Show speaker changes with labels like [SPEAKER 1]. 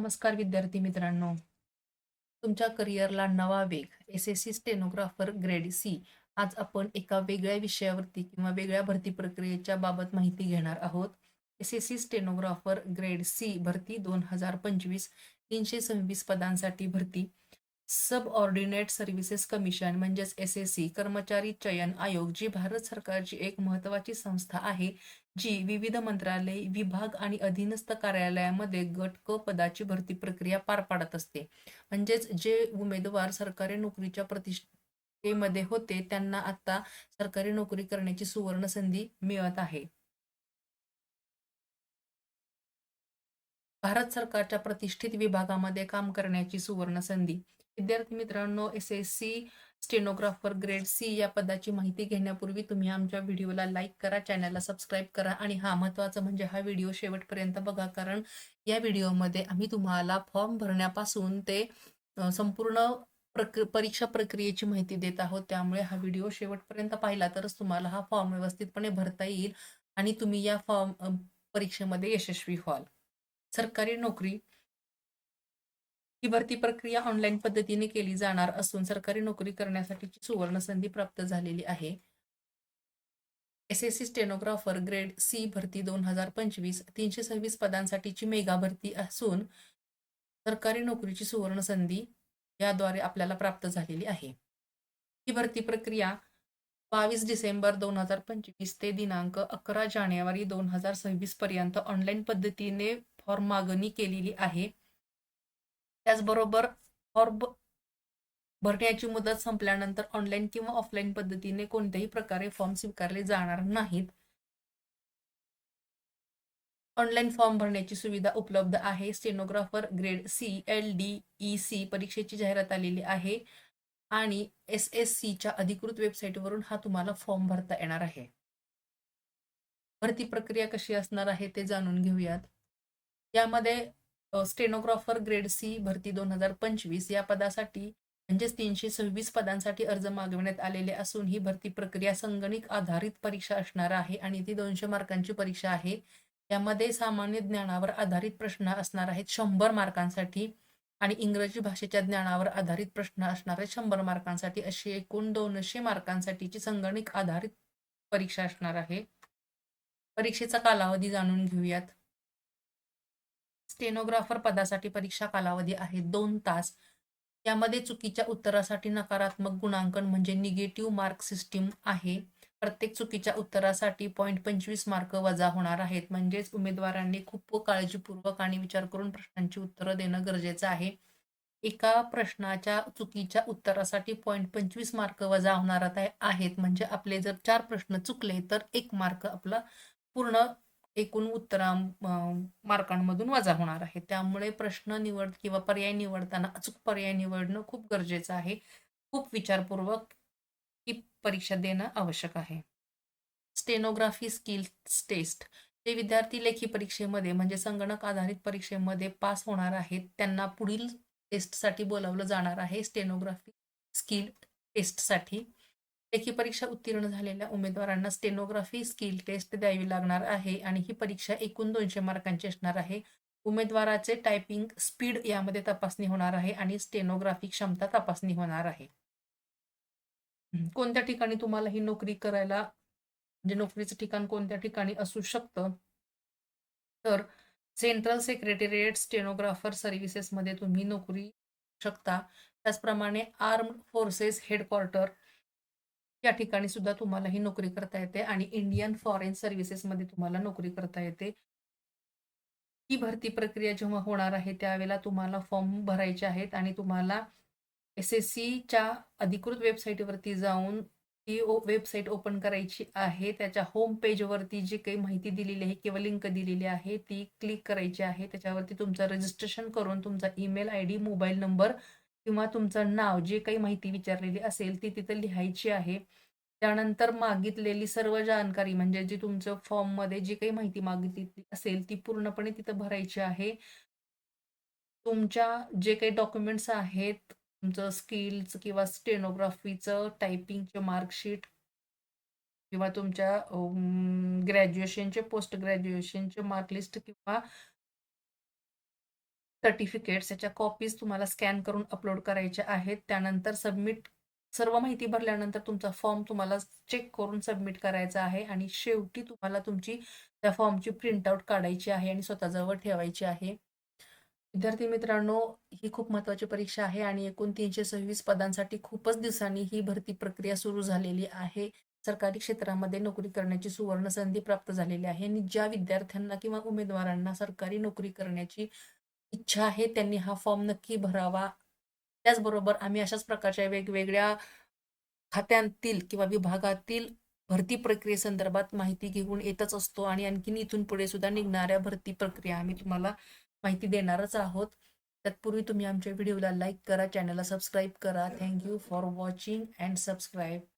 [SPEAKER 1] नमस्कार विद्यार्थी मित्रांनो. तुमच्या करिअरला नवा वेग. SSC stenographer grade C. आज आपण एका वेगळ्या विषयावरती किंवा वेगळ्या भरती प्रक्रियेच्या बाबत माहिती घेणार आहोत. एस-एस-सी स्टेनोग्राफर ग्रेड सी भरती 2025 326 पदांसाठी भरती. सबऑर्डिनेट सर्व्हिसेस कमिशन म्हणजेच एस-एस-सी कर्मचारी चयन आयोग, जी भारत सरकारची एक महत्त्वाची संस्था आहे, जी विविध मंत्रालय, विभाग आणि अधीनस्थ कार्यालयामध्ये गट क पदाची भरती प्रक्रिया पार पाडत असते. म्हणजेच जे उमेदवार सरकारी नोकरीच्या प्रतीक्षेमध्ये होते, त्यांना आता सरकारी नोकरी करण्याची सुवर्ण संधी मिळत आहे. भारत सरकारच्या प्रतिष्ठित विभागामध्ये काम करण्याची सुवर्ण संधी. विद्यार्थी मित्रांनो, एस-एस-सी स्टेनोग्राफर ग्रेड सी या पदाची माहिती घेण्यापूर्वी तुम्ही आमच्या व्हिडिओला लाईक करा, चॅनलला सबस्क्राईब करा आणि महत्त्वाचं म्हणजे हा व्हिडिओ शेवटपर्यंत बघा, कारण या व्हिडिओमध्ये आम्ही तुम्हाला फॉर्म भरण्यापासून ते संपूर्ण परीक्षा प्रक्रियेची माहिती देत आहोत. त्यामुळे हा व्हिडिओ शेवटपर्यंत पाहिला तरच तुम्हाला हा फॉर्म व्यवस्थितपणे भरता येईल आणि तुम्ही या परीक्षेमध्ये यशस्वी व्हाल. सरकारी नोकरी ही भरती प्रक्रिया ऑनलाईन पद्धतीने केली जाणार असून सरकारी नोकरी करण्यासाठीची सुवर्ण संधी प्राप्त झालेली आहे. एस-एस-सी स्टेनोग्राफर ग्रेड सी भरती 2025 326 पदांसाठीची मेगा भरती असून सरकारी नोकरीची सुवर्ण संधी याद्वारे आपल्याला प्राप्त झालेली आहे. ही भरती प्रक्रिया 22 डिसेंबर 2025 ते दिनांक 11 जानेवारी 2026 पर्यंत ऑनलाईन पद्धतीने फॉर्म मागणी केलेली आहे. त्याचबरोबर फॉर्म भरण्याची मुदत संपल्यानंतर ऑनलाईन किंवा ऑफलाईन पद्धतीने कोणत्याही प्रकारे फॉर्म स्वीकारले जाणार नाहीत. ऑनलाईन फॉर्म भरण्याची सुविधा उपलब्ध आहे. स्टेनोग्राफर ग्रेड सी LDEC परीक्षेची जाहिरात आलेली आहे आणि एस-एस-सीच्या अधिकृत वेबसाईटवरून हा तुम्हाला फॉर्म भरता येणार आहे. भरती प्रक्रिया कशी असणार आहे ते जाणून घेऊयात. यामध्ये स्टेनोग्राफर ग्रेड सी भरती 2025 या पदासाठी म्हणजेच 326 पदांसाठी अर्ज मागविण्यात आलेले असून ही भरती प्रक्रिया संगणक आधारित परीक्षा असणार आहे आणि ती 200 मार्कांची परीक्षा आहे. यामध्ये सामान्य ज्ञानावर आधारित प्रश्न असणार आहेत 100 मार्कांसाठी आणि इंग्रजी भाषेच्या ज्ञानावर आधारित प्रश्न असणार आहेत 100 मार्कांसाठी. अशी एकूण 200 मार्कांसाठीची संगणक आधारित परीक्षा असणार आहे. परीक्षेचा कालावधी जाणून घेऊयात. स्टेनोग्राफर पदासाठी परीक्षा कालावधी आहे 2 तास. यामध्ये चुकीच्या उत्तरासाठी नकारात्मक गुणांकन म्हणजे निगेटिव्ह मार्क सिस्टीम आहे. प्रत्येक चुकीच्या उत्तरासाठी 0.25 मार्क वजा होणार आहेत. म्हणजेच उमेदवारांनी खूप काळजीपूर्वक आणि विचार करून प्रश्नांची उत्तरं देणं गरजेचं आहे. एका प्रश्नाच्या चुकीच्या उत्तरासाठी 0.25 मार्क वजा होणार आहेत. म्हणजे आपले जर 4 प्रश्न चुकले तर 1 मार्क आपला पूर्ण एकूण मार्कांमधून वजा होणार आहे. त्यामुळे प्रश्न निवड किंवा पर्याय निवडताना अचूक पर्याय निवडणं खूप गरजेचं आहे. खूप विचारपूर्वक ही परीक्षा देणं आवश्यक आहे. Stenography skills test. जे विद्यार्थी लेखी परीक्षेमध्ये म्हणजे संगणक आधारित परीक्षेमध्ये पास होणार आहेत, त्यांना पुढील टेस्टसाठी बोलावलं जाणार आहे. स्टेनोग्राफी स्किल टेस्टसाठी. लेखी परीक्षा उत्तीर्ण झालेल्या उमेदवारांना स्टेनोग्राफी स्किल टेस्ट द्यावी लागणार आहे आणि ही परीक्षा एकूण 200 मार्कांची असणार आहे. उमेदवाराचे टायपिंग स्पीड यामध्ये तपासणी होणार आहे आणि स्टेनोग्राफी क्षमता तपासणी होणार आहे. कोणत्या ठिकाणी तुम्हाला ही नोकरी करायला म्हणजे नोकरीचं ठिकाण कोणत्या ठिकाणी असू शकतं? तर सेंट्रल सेक्रेटेरिएट स्टेनोग्राफर सर्व्हिसेसमध्ये तुम्ही नोकरी शकता. त्याचप्रमाणे आर्म्ड फोर्सेस हेडक्वार्टर या ठिकाणी सुद्धा तुम्हाला ही नोकरी करता येते आणि इंडियन फॉरेन सर्व्हिसेसमध्ये तुम्हाला नोकरी करता येते. ही भरती प्रक्रिया जेव्हा होणार आहे त्यावेळेला तुम्हाला फॉर्म भरायचे आहेत आणि तुम्हाला एस-एस-सीच्या अधिकृत वेबसाईटवरती जाऊन ती वेबसाईट ओपन करायची आहे. त्याच्या होम पेजवरती जी काही माहिती दिलेली आहे किंवा लिंक दिलेली आहे ती क्लिक करायची आहे. त्याच्यावरती तुमचं रजिस्ट्रेशन करून तुमचा ईमेल आयडी, मोबाईल नंबर किंवा तुमचं नाव जे काही माहिती विचारलेली असेल ती तिथं लिहायची आहे. त्यानंतर मागितलेली सर्व जानकारी म्हणजे जी तुमच्या फॉर्ममध्ये जी काही माहिती मागितली असेल ती पूर्णपणे तिथं भरायची आहे. तुमच्या जे काही डॉक्युमेंट्स आहेत, तुमचं स्किल्स किंवा स्टेनोग्राफीचं टायपिंगचे मार्कशीट किंवा तुमच्या ग्रॅज्युएशनचे, पोस्ट ग्रॅज्युएशनचे मार्कलिस्ट किंवा सर्टिफिकेट्स याच्या कॉपीज तुम्हाला स्कॅन करून अपलोड करायच्या आहेत. त्यानंतर सबमिट सर्व माहिती भरल्यानंतर तुमचा फॉर्म तुम्हाला चेक करून सबमिट करायचा आहे आणि शेवटी तुम्हाला तुमची त्या फॉर्मची प्रिंटआउट काढायची आहे आणि स्वतःजवळ ठेवायची आहे. विद्यार्थी मित्रांनो, ही खूप महत्त्वाची परीक्षा आहे आणि एकूण 326 पदांसाठी खूपच दिवसांनी ही भरती प्रक्रिया सुरू झालेली आहे. सरकारी क्षेत्रामध्ये नोकरी करण्याची सुवर्ण संधी प्राप्त झालेली आहे आणि ज्या विद्यार्थ्यांना किंवा उमेदवारांना सरकारी नोकरी करण्याची इच्छा आहे त्यांनी हा फॉर्म नक्की भरावा. त्याचबरोबर आम्ही अशाच प्रकारच्या वेगवेगळ्या खात्यांतील किंवा विभागातील भरती प्रक्रियेसंदर्भात माहिती घेऊन येतच असतो आणि आणखीन इथून पुढे सुद्धा निघणाऱ्या भरती प्रक्रिया आम्ही तुम्हाला माहिती देणारच आहोत. तत्पूर्वी तुम्ही आमच्या व्हिडिओला लाईक करा, चॅनलला सबस्क्राईब करा. Thank you for watching and subscribe.